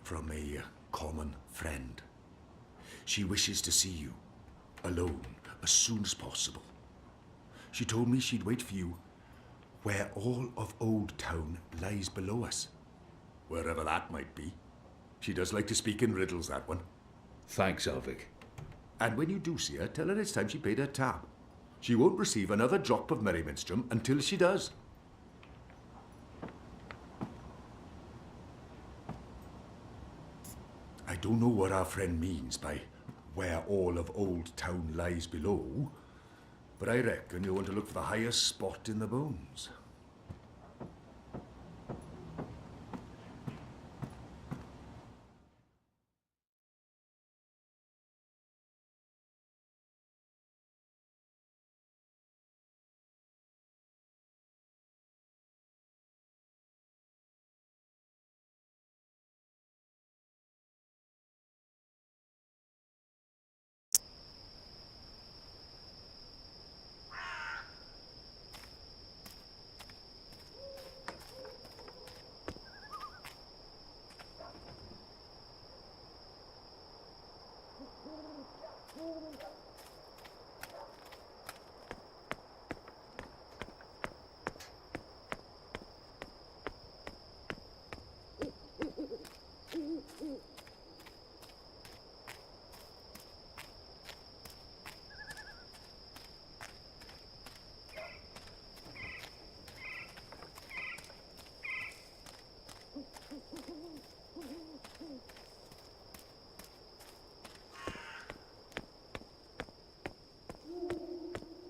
from a common friend. She wishes to see you, alone, as soon as possible. She told me she'd wait for you where all of Old Town lies below us. Wherever that might be. She does like to speak in riddles, that one. Thanks, Alvik. And when you do see her, tell her it's time she paid her tab. She won't receive another drop of Merryminstrum until she does. I don't know what our friend means by where all of Old Town lies below, but I reckon you'll want to look for the highest spot in the bones.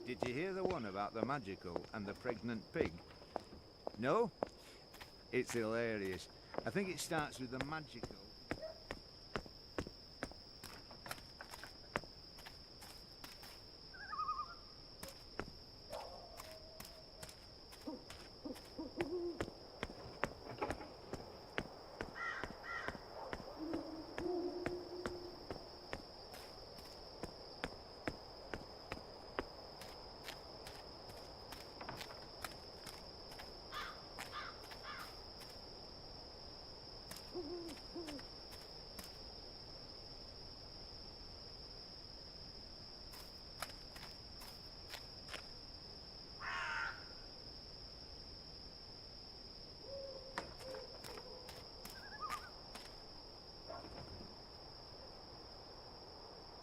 Did you hear the one about the magical and the pregnant pig? No? It's hilarious. I think it starts with the magical.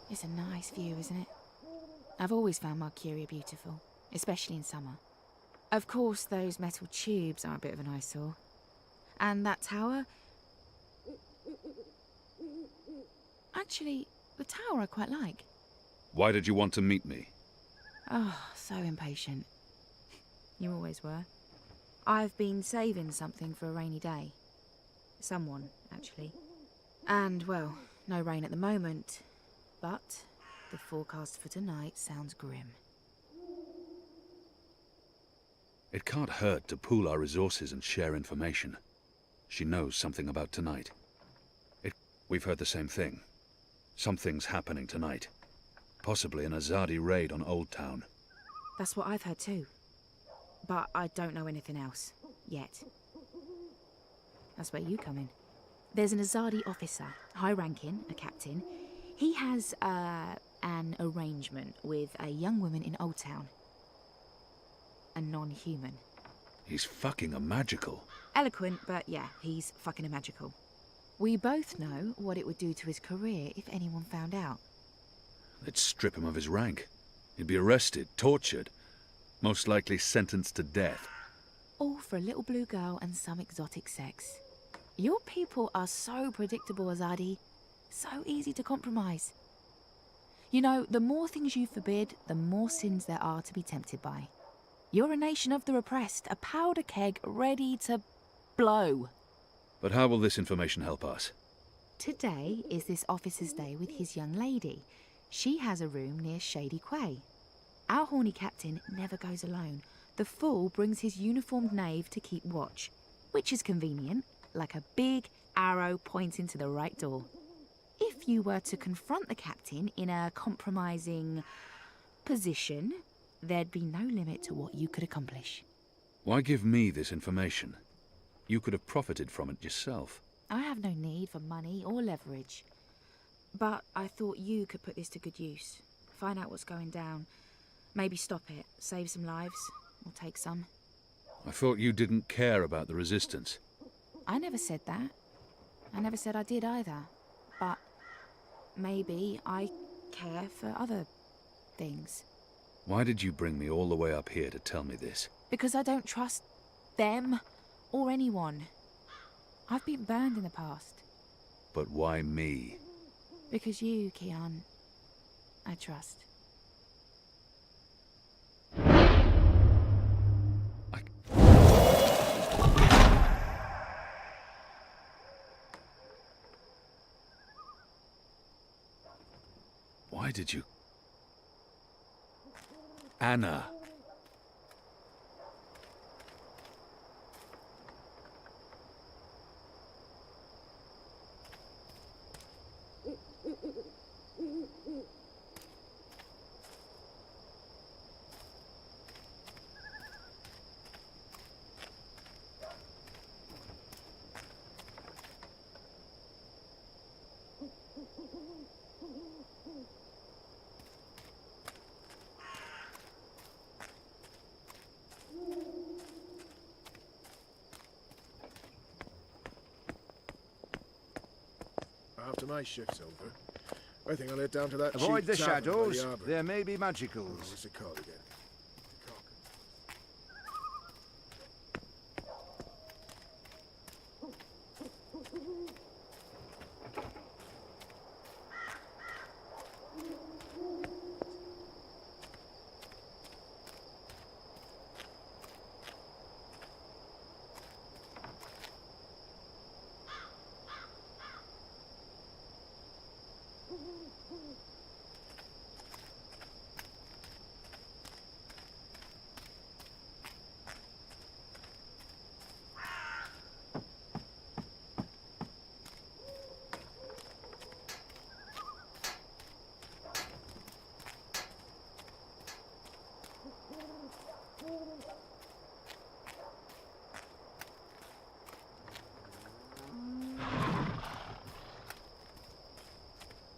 It's a nice view, isn't it? I've always found Marcuria beautiful, especially in summer. Of course, those metal tubes are a bit of an eyesore. And that tower... Actually, the tower I quite like. Why did you want to meet me? Oh, so impatient. You always were. I've been saving something for a rainy day. Someone, actually. And, well, no rain at the moment. But the forecast for tonight sounds grim. It can't hurt to pool our resources and share information. She knows something about tonight. We've heard the same thing. Something's happening tonight. Possibly an Azadi raid on Old Town. That's what I've heard too. But I don't know anything else. Yet. That's where you come in. There's an Azadi officer, high-ranking, a captain. He has, an arrangement with a young woman in Old Town. A non-human. He's fucking a magical. Eloquent, but yeah, he's fucking a magical. We both know what it would do to his career if anyone found out. They'd strip him of his rank. He'd be arrested, tortured, most likely sentenced to death. All for a little blue girl and some exotic sex. Your people are so predictable, Azadi. So easy to compromise. You know, the more things you forbid, the more sins there are to be tempted by. You're a nation of the repressed, a powder keg ready to blow. But how will this information help us? Today is this officer's day with his young lady. She has a room near Shady Quay. Our horny captain never goes alone. The fool brings his uniformed knave to keep watch, which is convenient, like a big arrow pointing to the right door. If you were to confront the captain in a compromising position, there'd be no limit to what you could accomplish. Why give me this information? You could have profited from it yourself. I have no need for money or leverage. But I thought you could put this to good use. Find out what's going down. Maybe stop it, save some lives, or take some. I thought you didn't care about the Resistance. I never said that. I never said I did either. But maybe I care for other things. Why did you bring me all the way up here to tell me this? Because I don't trust them or anyone. I've been burned in the past. But why me? Because you, Keon, I trust. Why did you... Anna. After my shift's over, I think I'll head down to that Avoid cheap the tavern by shadows. the harbour. There may be Oh, magicals. what's it called again?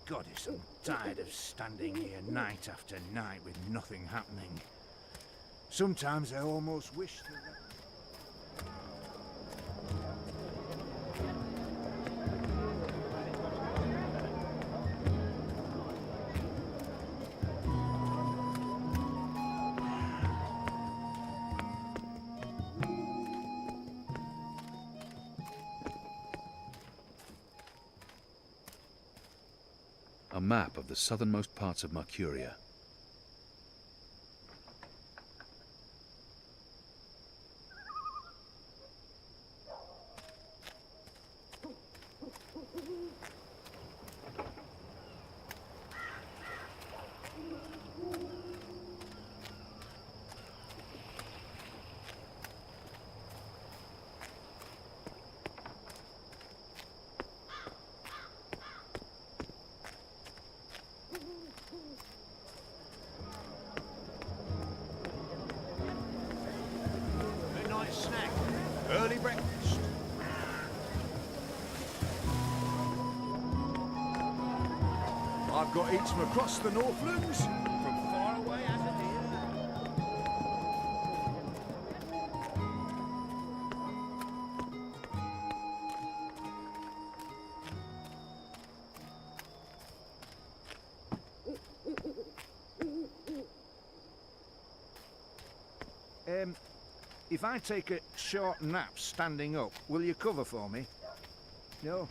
Goddess, I'm tired of standing here night after night with nothing happening. Sometimes I almost wish to... A map of the southernmost parts of Mercuria. Midnight snack. Early breakfast. I've got eats from across the Northlands, from far away as a deer. If I take a short nap standing up, will you cover for me? No?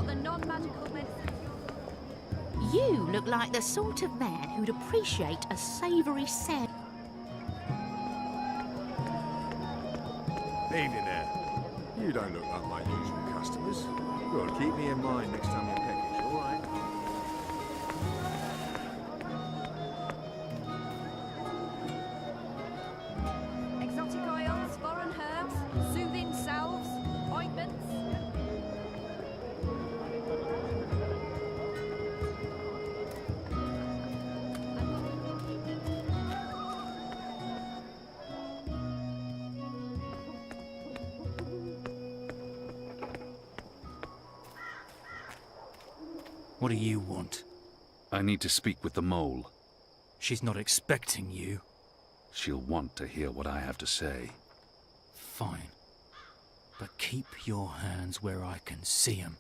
got the non-magical medicines. You look like the sort of man who'd appreciate a savoury sandwich. Evening there. You don't look like my usual customers. Good, keep me in mind next time you package, all right? Exotic oils, foreign herbs, soothing salves, ointments. What do you want? I need to speak with the mole. She's not expecting you. She'll want to hear what I have to say. Fine. But keep your hands where I can see 'em.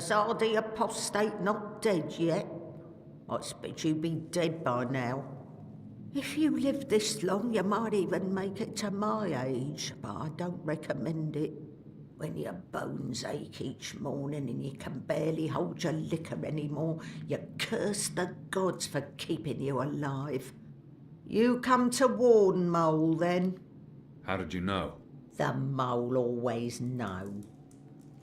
Are the apostate not dead yet? I expect you'd be dead by now. If you live this long, you might even make it to my age, but I don't recommend it. When your bones ache each morning and you can barely hold your liquor anymore, you curse the gods for keeping you alive. You come to warn, Mole, then? How did you know? The Mole always know.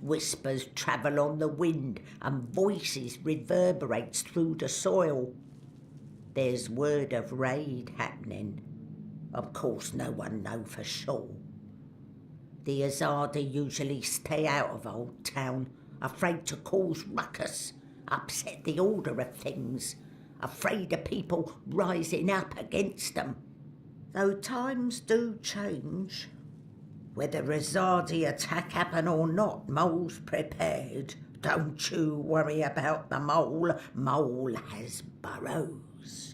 Whispers travel on the wind and voices reverberates through the soil. There's word of raid happening. Of course, no one know for sure. The Azadi usually stay out of Old Town, afraid to cause ruckus, upset the order of things, afraid of people rising up against them. Though times do change. Whether Azadi attack happen or not, Mole's prepared. Don't you worry about the Mole. Mole has burrows.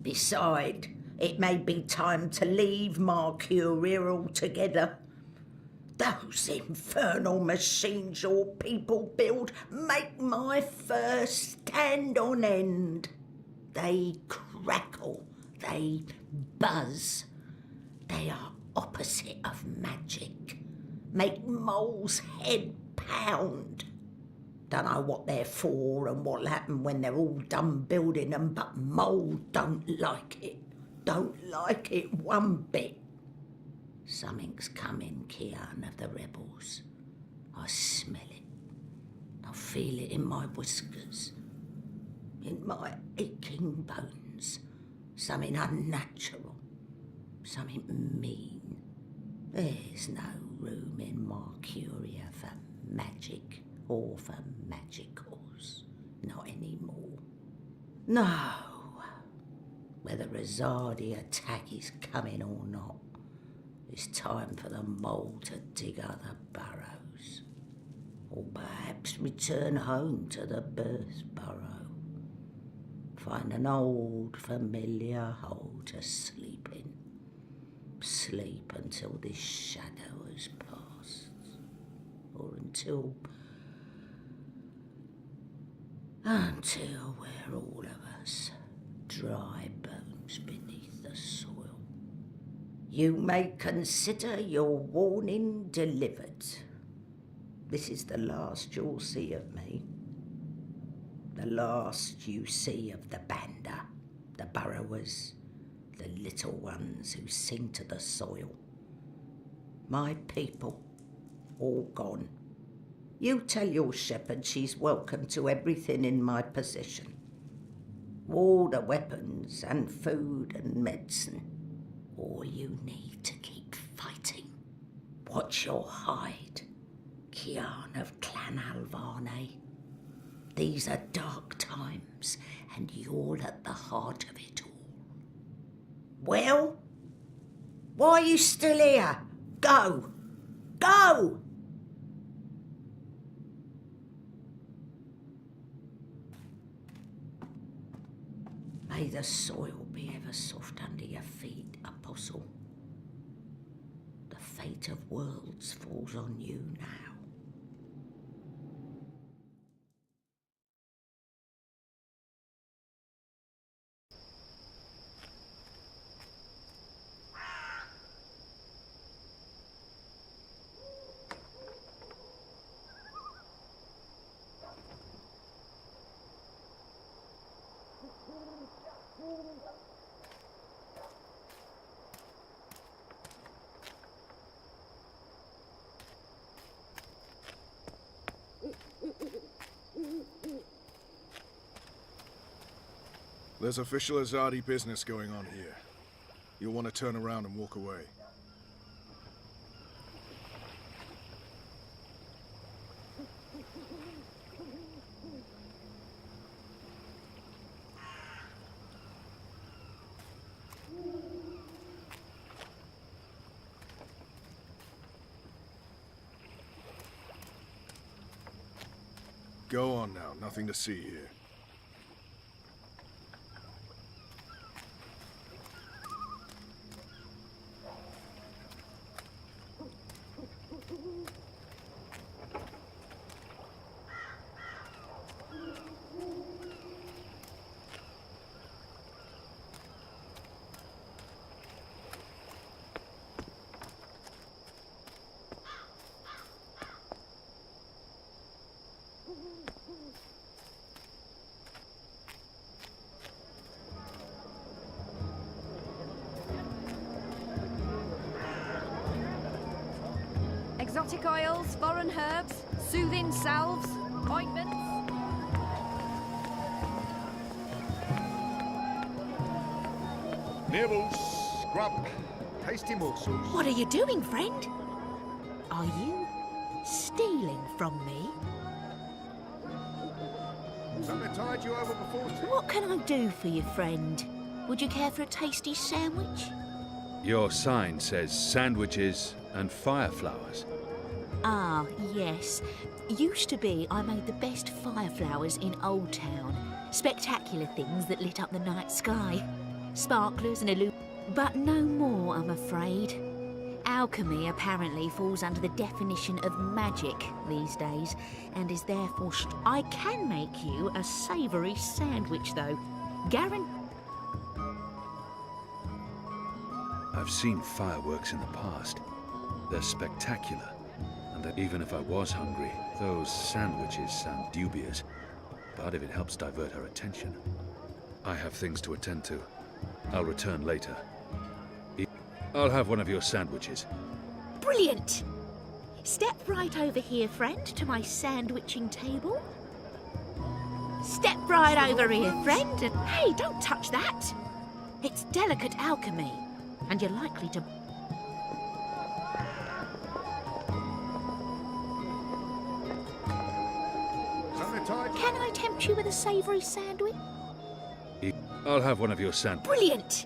Beside, it may be time to leave Marcuria altogether. Those infernal machines your people build make my fur stand on end. They crackle, they buzz. They are opposite of magic. Make Mole's head pound. Don't know what they're for and what'll happen when they're all done building them, but Mole don't like it. Don't like it one bit. Something's coming, Kian of the rebels. I smell it. I feel it in my whiskers, in my aching bones. Something unnatural, something mean. There's no room in Marcuria for magic or for magicals. Not anymore. No. Whether Azadi attack is coming or not, it's time for the Mole to dig other burrows. Or perhaps return home to the birth burrow. Find an old familiar hole to sleep in. Sleep until this shadow has passed. Or until we're all of us dry bones beneath the soil. You may consider your warning delivered. This is the last you'll see of me. The last you see of the Banda, the burrowers, the little ones who sing to the soil. My people, all gone. You tell your shepherd she's welcome to everything in my possession. All the weapons and food and medicine. All you need to keep fighting. Watch your hide, Kian of Clan Alvane. These are dark times, and you're at the heart of it all. Well? Why are you still here? Go! Go! May the soil be ever soft under your feet, Apostle. The fate of worlds falls on you now. There's official Azadi business going on here. You'll want to turn around and walk away. Go on now, nothing to see here. Exotic oils, foreign herbs, soothing salves, ointments. Nibbles, scrub, tasty morsels. What are you doing, friend? Are you stealing from me? Something tied you over before tea? What can I do for you, friend? Would you care for a tasty sandwich? Your sign says sandwiches and fireflowers. Ah, yes. Used to be I made the best fireflowers in Old Town. Spectacular things that lit up the night sky. Sparklers and but no more, I'm afraid. Alchemy apparently falls under the definition of magic these days, and is therefore I can make you a savoury sandwich, though. I've seen fireworks in the past. They're spectacular. And that even if I was hungry, those sandwiches sound dubious. But if it helps divert her attention, I have things to attend to. I'll return later. I'll have one of your sandwiches. Brilliant! Step right over here, friend, to my sandwiching table. Step right over here, friend, and hey, don't touch that! It's delicate alchemy, and you're likely to... Can I tempt you with a savoury sandwich? I'll have one of your sandwiches. Brilliant!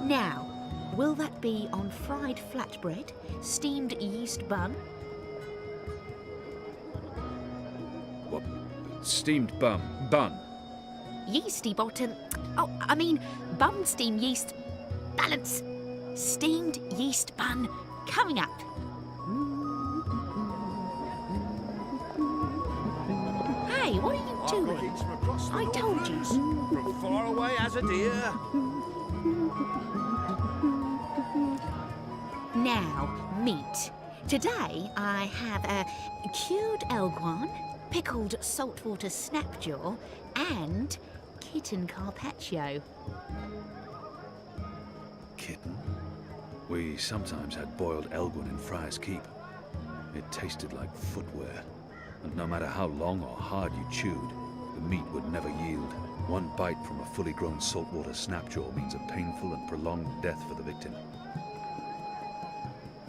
Now, will that be on fried flatbread, steamed yeast bun? What? Steamed bun? Yeasty bottom... Oh, I mean, bun steam yeast... Balance! Steamed yeast bun coming up. Hey, what are you doing? I told you. From far away as a deer. Now, meat. Today I have a cured elguan, pickled saltwater snapjaw, and kitten carpaccio. Kitten? We sometimes had boiled elguan in Friar's Keep. It tasted like footwear, and no matter how long or hard you chewed, the meat would never yield. One bite from a fully grown saltwater snapjaw means a painful and prolonged death for the victim.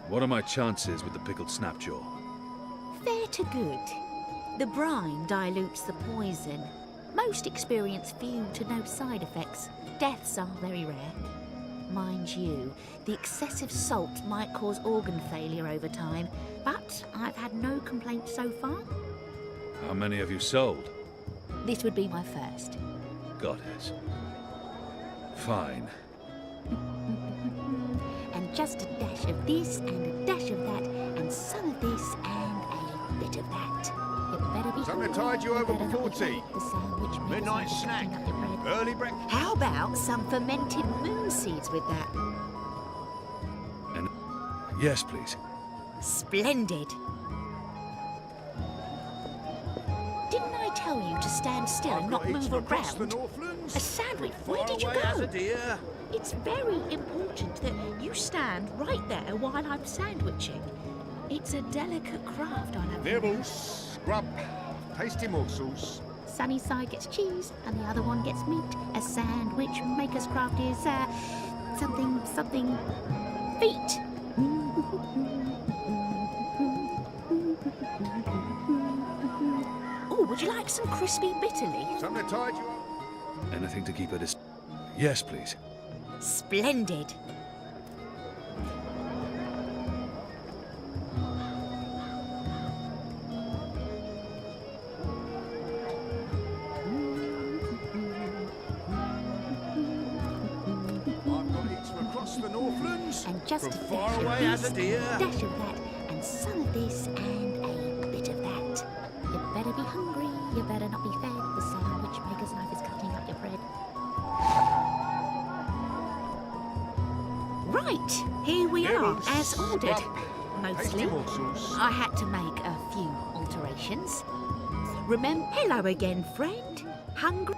What are my chances with the pickled snapjaw? Fair to good. The brine dilutes the poison. Most experience few to no side effects. Deaths are very rare. Mind you, the excessive salt might cause organ failure over time, but I've had no complaints so far. How many have you sold? This would be my first. Goddess. Fine. And just a dash of this and a dash of that and some of this and a bit of that. You better be Something hungry, tide you over better before not be tea? fat. The sandwich makes Midnight us snack. cutting up your bread. Early breakfast. How about some fermented moon seeds with that? And yes, please. Splendid. Didn't I tell you to stand still and not move across the around? Northlands. A sandwich? From Where far did you away as a go? deer. It's very important that you stand right there while I'm sandwiching. It's a delicate craft, I'll have you know. Nibbles, scrub, tasty morsels. Sunny side gets cheese and the other one gets meat. A sandwich maker's craft is something feet. Oh, would you like some crispy bitterly? Something tide you over. Anything to keep her Yes, please. Splendid. I've got eats from across the Northlands. And just from a far dash away of as this, a deer. and a dash of that, and some of this, and a bit of that. You better be hungry, you better not be fed. The sandwich maker's knife is cutting up your bread. Right, here we are, Nibbles, as ordered. scrub, Mostly. tasty morsels. I had to make a few alterations. Remember, hello again, friend. Hungry?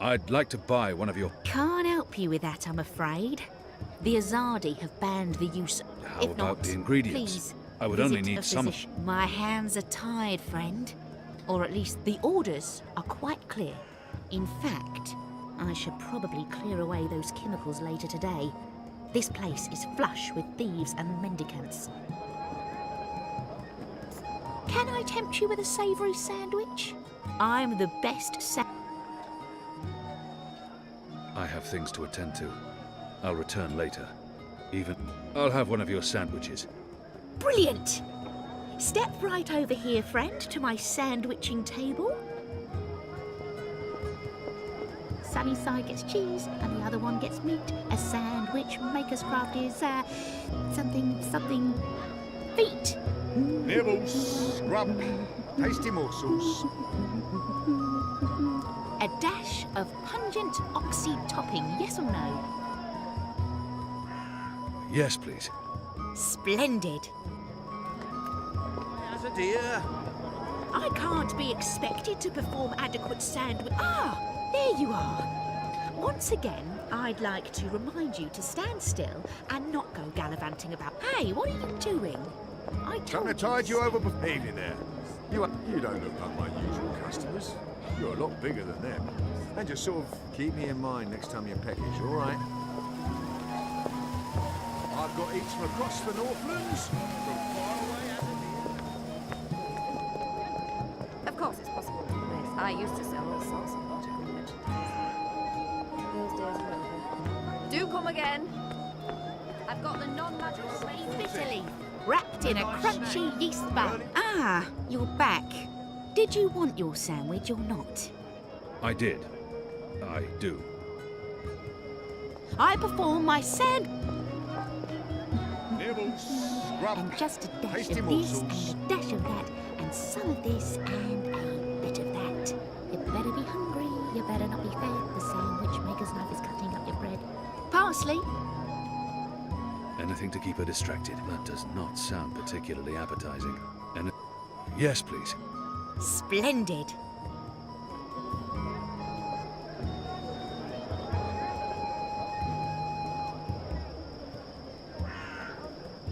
I'd like to buy one of your... Can't help you with that, I'm afraid. The Azadi have banned the use. How If about not, the ingredients? Please, I would only visit need a some... physician. My hands are tied, friend. Or at least the orders are quite clear. In fact, I should probably clear away those chemicals later today. This place is flush with thieves and mendicants. Can I tempt you with a savoury sandwich? I'm the best I have things to attend to. I'll return later. I'll have one of your sandwiches. Brilliant! Step right over here, friend, to my sandwiching table. Sunny side gets cheese, and the other one gets meat. A sandwich maker's craft is, something feet. Nibbles, scrub, tasty morsels. A dash of pungent oxy topping, yes or no? Yes, please. Splendid. As a deer. I can't be expected to perform adequate sandwich. Ah, there you are. Once again, I'd like to remind you to stand still and not go gallivanting about. Hey, what are you doing? I told Something tide you over before evening there. You don't look like my usual customers. You're a lot bigger than them. And just sort of keep me in mind next time you package, all right? I've got eats from across the Northlands, from far away as a deer. Of course it's possible to do this. I used to sell all sorts of nautical merchandise. Those days are over. Do come again. I've got the non-magical bitterly, wrapped in a crunchy yeast bun. Ah, you're back. Did you want your sandwich or not? I did. I do. I perform my Nibbles, scrub, and just a dash tasty of this morsels. and a dash of that and some of this and a bit of that. You better be hungry, you better not be fed. The sandwich maker's knife is cutting up your bread. Parsley. Anything to keep her distracted. That does not sound particularly appetizing. Yes, please. Splendid.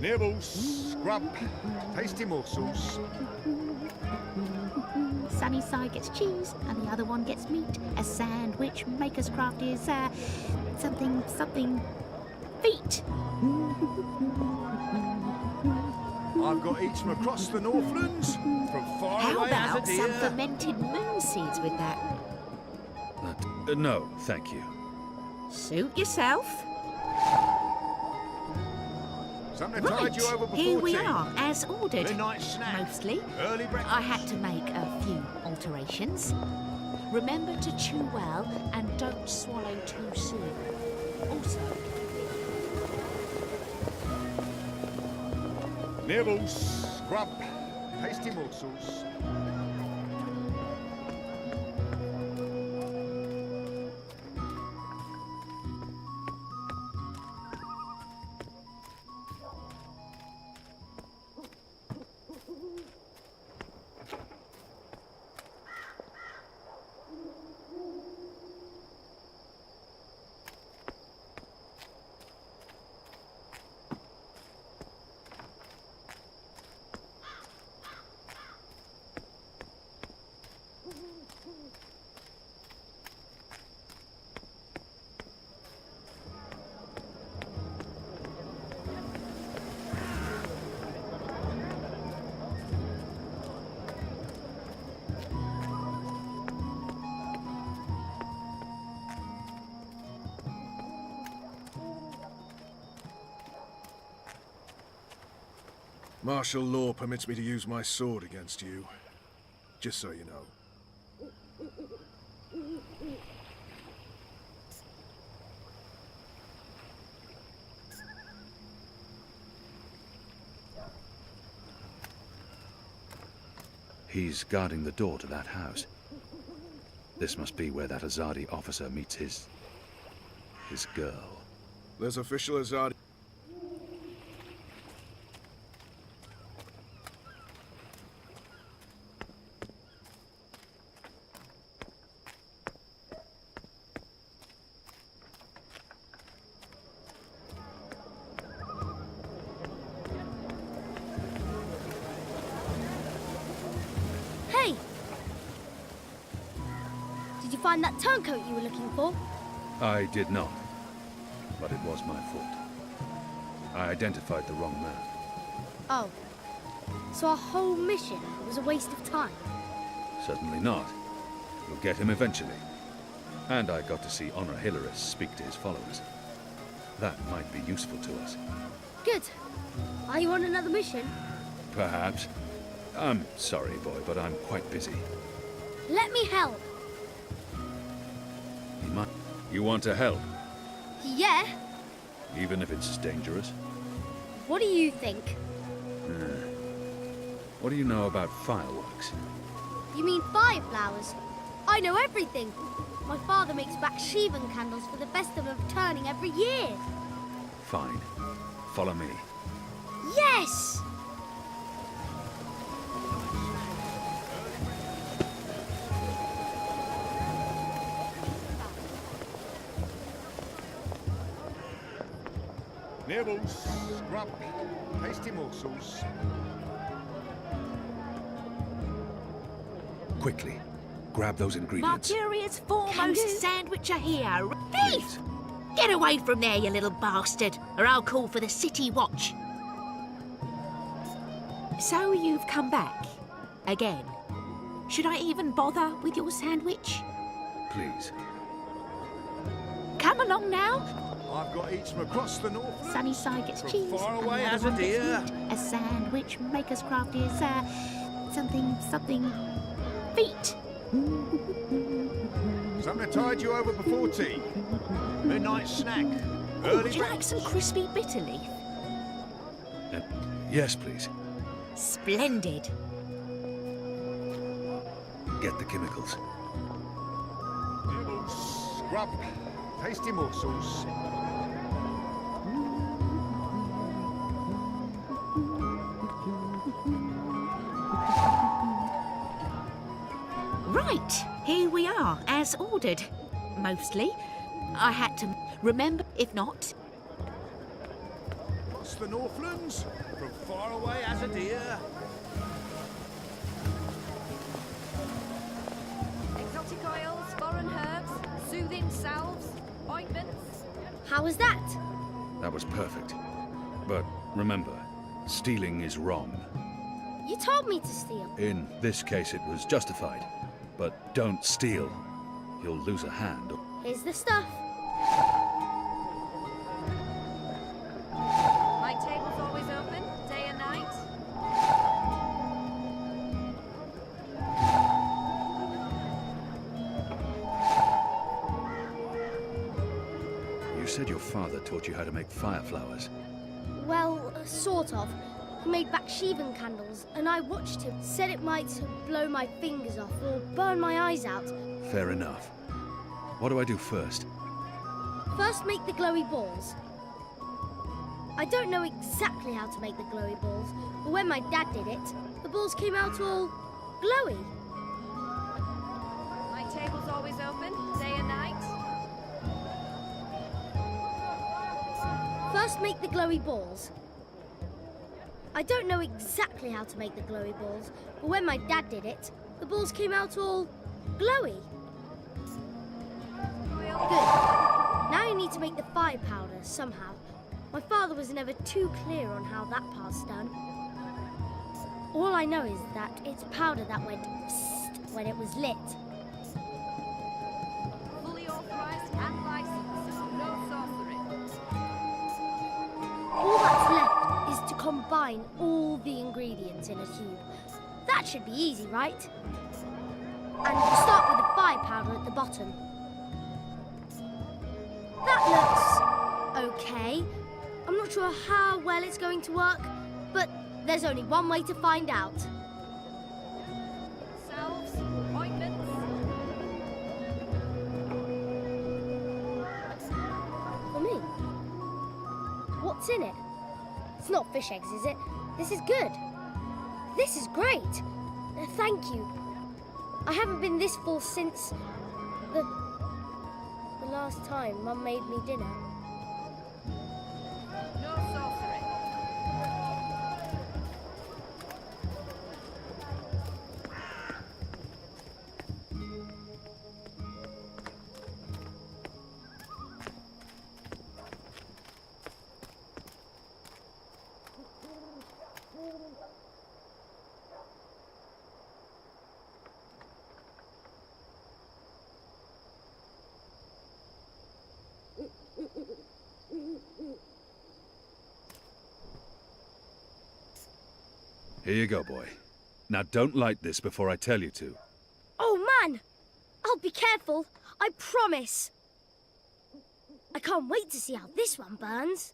Nibbles, scrub, tasty morsels. Sunny side gets cheese and the other one gets meat. A sandwich maker's craft is something feet. I've got eats from across the Northlands, from far How away as a about some deer. fermented moon seeds with that? No, thank you. Suit yourself. Something to tide you over before Here we tea. are, as ordered. Midnight snack. Mostly. Early breakfast. I had to make a few alterations. Remember to chew well and don't swallow too soon. Also, Nibbles, scrub, tasty morsels. Martial law permits me to use my sword against you. Just so you know. He's guarding the door to that house. This must be where that Azadi officer meets his girl. There's official Azadi. Hey! Did you find that turncoat you were looking for? I did not, but it was my fault. I identified the wrong man. Oh. So our whole mission was a waste of time? Certainly not. We'll get him eventually. And I got to see Honor Hilaris speak to his followers. That might be useful to us. Good. Are you on another mission? Perhaps. I'm sorry, boy, but I'm quite busy. Let me help. You want to help, Yeah? even if it's dangerous? What do you think? What do you know about fireworks? You mean fireflowers? I know everything. My father makes Bakshivan candles for the Festival of Turning every year. Fine. Follow me. Yes! Nibbles, scrub, tasty morsels. Quickly. Grab those ingredients. Mercurius foremost sandwicher here. Please. Get away from there, you little bastard, or I'll call for the city watch. So you've come back? Again? Should I even bother with your sandwich? Please. Come along now. I've got eats from across the north. Sunnyside gets From cheese. far away another as a one gets deer. meat. A sandwich maker's craft is something feet. Something to tide you over before tea. Midnight snack. Early Would you like breakfast. some crispy bitter leaf? Yes, please. Splendid. Get the chemicals. Nibbles, scrub, tasty morsels. Right, here we are, as ordered. Mostly. I had to remember, if not. Across the Northlands, from far away as a deer. Exotic oils, foreign herbs, soothing salves, ointments. How was that? That was perfect. But remember, stealing is wrong. You told me to steal. In this case, it was justified. But don't steal. You'll lose a hand. Here's the stuff. My table's all said your father taught you how to make fire flowers. Well, sort of. He made Baksheevan candles, and I watched him. Said it might blow my fingers off or burn my eyes out. Fair enough. What do I do first? First, make the glowy balls. I don't know exactly how to make the glowy balls, but when my dad did it, the balls came out all glowy. My table's always open, day and night. First, make the glowy balls. I don't know exactly how to make the glowy balls, but when my dad did it, the balls came out all glowy. Good. Now you need to make the fire powder somehow. My father was never too clear on how that part's done. All I know is that it's powder that went psst when it was lit. Fully authorized and licensed. No sorcery. All that's left is to combine all the ingredients in a tube. That should be easy, right? And you start with the fire powder at the bottom. That looks okay. I'm not sure how well it's going to work, but there's only one way to find out. Salves, ointments. For me? What's in it? It's not fish eggs, is it? This is good. This is great. Thank you. I haven't been this full since the last time Mum made me dinner. No sorcery. Here you go, boy. Now don't light this before I tell you to. Oh, man! I'll be careful, I promise. I can't wait to see how this one burns.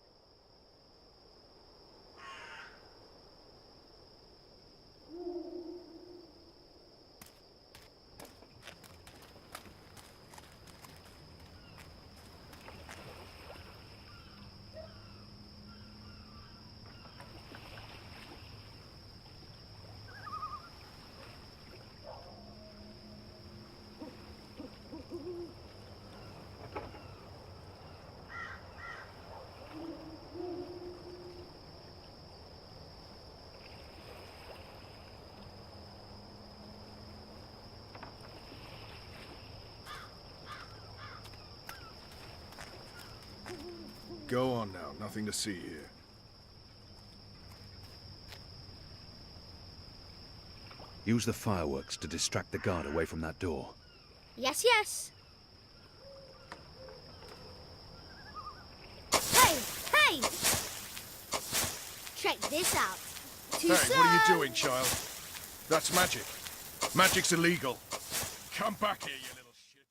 Go on now, nothing to see here. Use the fireworks to distract the guard away from that door. Yes, yes. Hey, hey! Check this out. Hey, what are you doing, child? That's magic. Magic's illegal. Come back here, you little shit.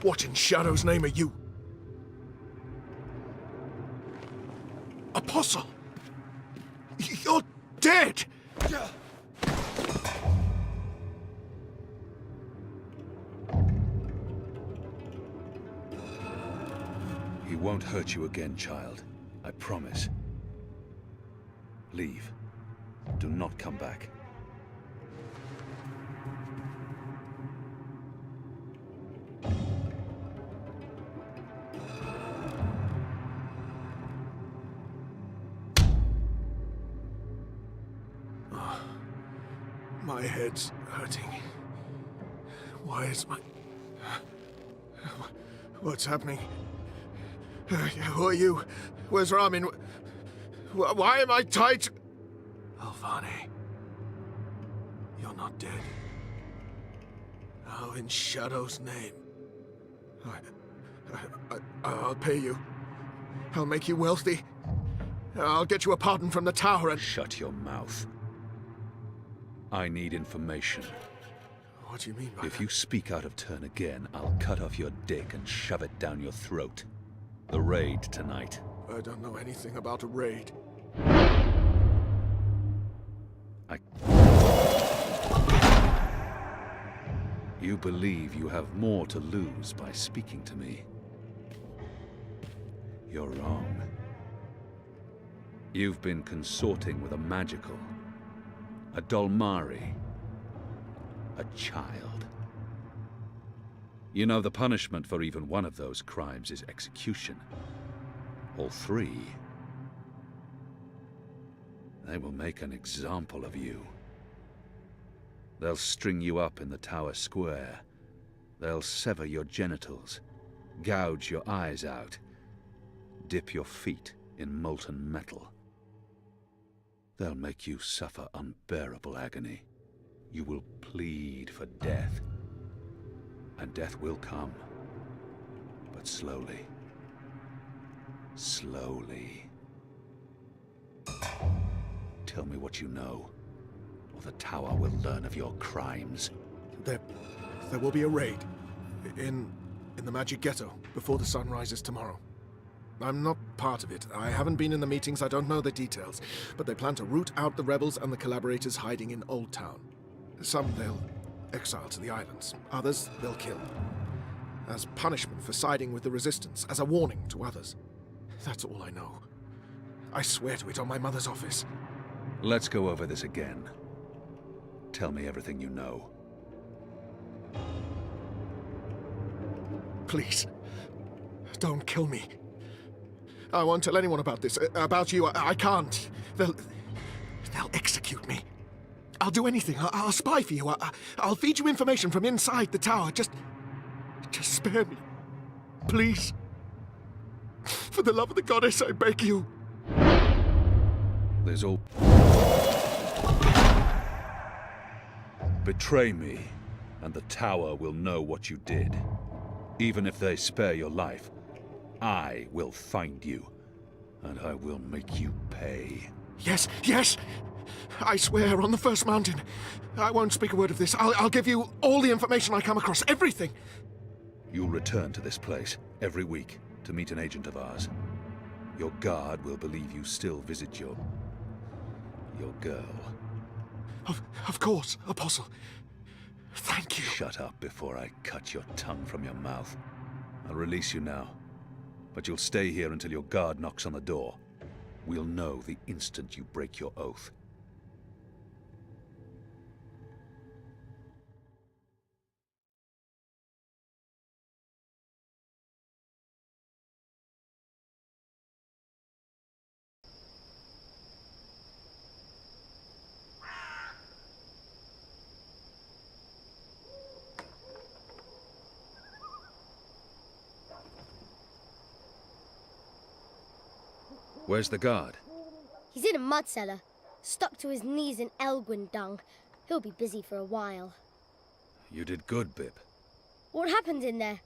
What in Shadow's name are you? Apostle! You're dead! He won't hurt you again, child. I promise. Leave. Do not come back. My head's hurting. Why is my... What's happening? Who are you? Where's Ramin? Why am I tied to... Alvani. You're not dead. How in Shadow's name? I'll pay you. I'll make you wealthy. I'll get you a pardon from the tower and... Shut your mouth. I need information. What do you mean by If that? you speak out of turn again, I'll cut off your dick and shove it down your throat. The raid tonight. I don't know anything about a raid. You believe you have more to lose by speaking to me. You're wrong. You've been consorting with a magical, a Dolmari, a child. You know the punishment for even one of those crimes is execution. All three. They will make an example of you. They'll string you up in the tower square. They'll sever your genitals, gouge your eyes out, dip your feet in molten metal. They'll make you suffer unbearable agony. You will plead for death. And death will come. But slowly. Slowly. Tell me what you know, or the tower will learn of your crimes. There will be a raid. In the Magic Ghetto, before the sun rises tomorrow. I'm not part of it. I haven't been in the meetings, I don't know the details. But they plan to root out the rebels and the collaborators hiding in Old Town. Some they'll exile to the islands. Others they'll kill. As punishment for siding with the Resistance, as a warning to others. That's all I know. I swear to it on my mother's office. Let's go over this again. Tell me everything you know. Please, don't kill me. I won't tell anyone about this. About you, I can't. They'll execute me. I'll do anything. I'll spy for you. I'll feed you information from inside the tower. Just spare me. Please. For the love of the goddess, I beg you. There's all... Betray me, and the tower will know what you did. Even if they spare your life, I will find you, and I will make you pay. Yes, yes! I swear on the first mountain. I won't speak a word of this. I'll give you all the information I come across, everything. You'll return to this place every week to meet an agent of ours. Your guard will believe you still visit your girl. Of course, Apostle. Thank you. Shut up before I cut your tongue from your mouth. I'll release you now, but you'll stay here until your guard knocks on the door. We'll know the instant you break your oath. Where's the guard? He's in a mud cellar, stuck to his knees in Elgwyn dung. He'll be busy for a while. You did good, Bib. What happened in there?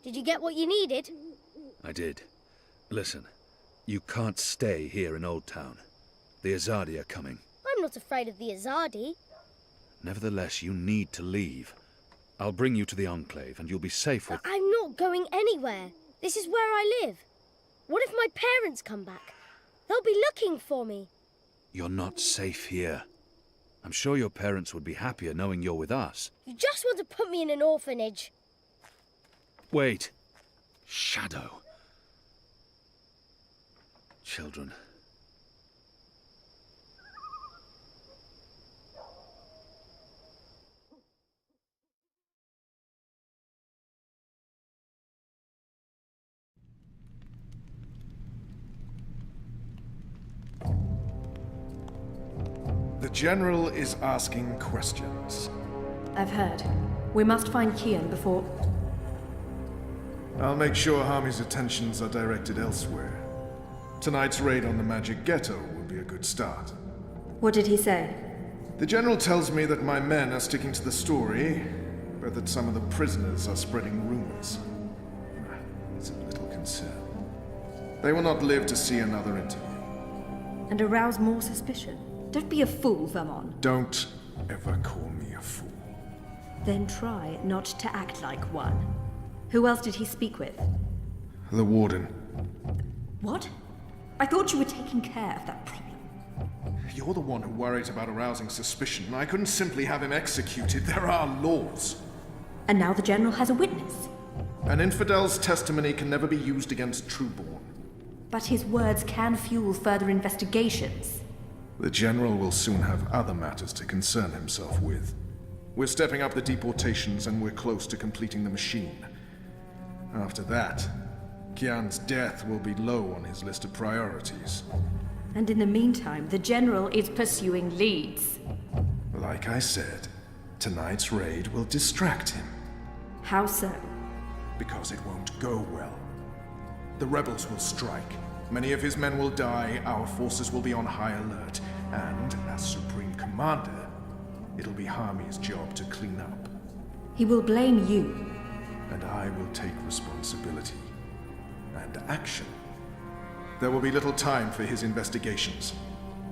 Did you get what you needed? I did. Listen, you can't stay here in Old Town. The Azadi are coming. I'm not afraid of the Azadi. Nevertheless, you need to leave. I'll bring you to the Enclave, and you'll be safe with... But I'm not going anywhere. This is where I live. What if my parents come back? They'll be looking for me. You're not safe here. I'm sure your parents would be happier knowing you're with us. You just want to put me in an orphanage. Wait. Shadow. Children. The General is asking questions. I've heard. We must find Kian before... I'll make sure Harmy's attentions are directed elsewhere. Tonight's raid on the Magic Ghetto will be a good start. What did he say? The General tells me that my men are sticking to the story, but that some of the prisoners are spreading rumors. It's a little concern. They will not live to see another interview. And arouse more suspicion? Don't be a fool, Vermon. Don't ever call me a fool. Then try not to act like one. Who else did he speak with? The warden. What? I thought you were taking care of that problem. You're the one who worries about arousing suspicion. I couldn't simply have him executed. There are laws. And now the General has a witness. An infidel's testimony can never be used against Trueborn. But his words can fuel further investigations. The General will soon have other matters to concern himself with. We're stepping up the deportations and we're close to completing the machine. After that, Kian's death will be low on his list of priorities. And in the meantime, the General is pursuing leads. Like I said, tonight's raid will distract him. How so? Because it won't go well. The rebels will strike. Many of his men will die, our forces will be on high alert, and as Supreme Commander, it'll be Harmy's job to clean up. He will blame you. And I will take responsibility. And action. There will be little time for his investigations.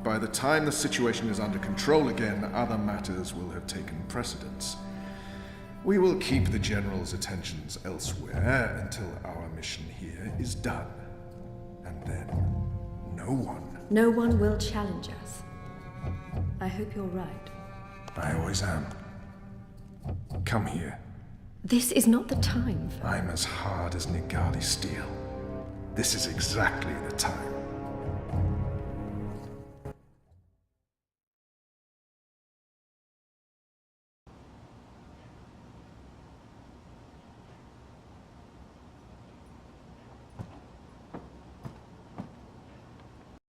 By the time the situation is under control again, other matters will have taken precedence. We will keep the General's attentions elsewhere until our mission here is done. And then, no one will challenge us. I hope you're right. I always am. Come here. This is not the time for... I'm as hard as Nigali steel. This is exactly the time.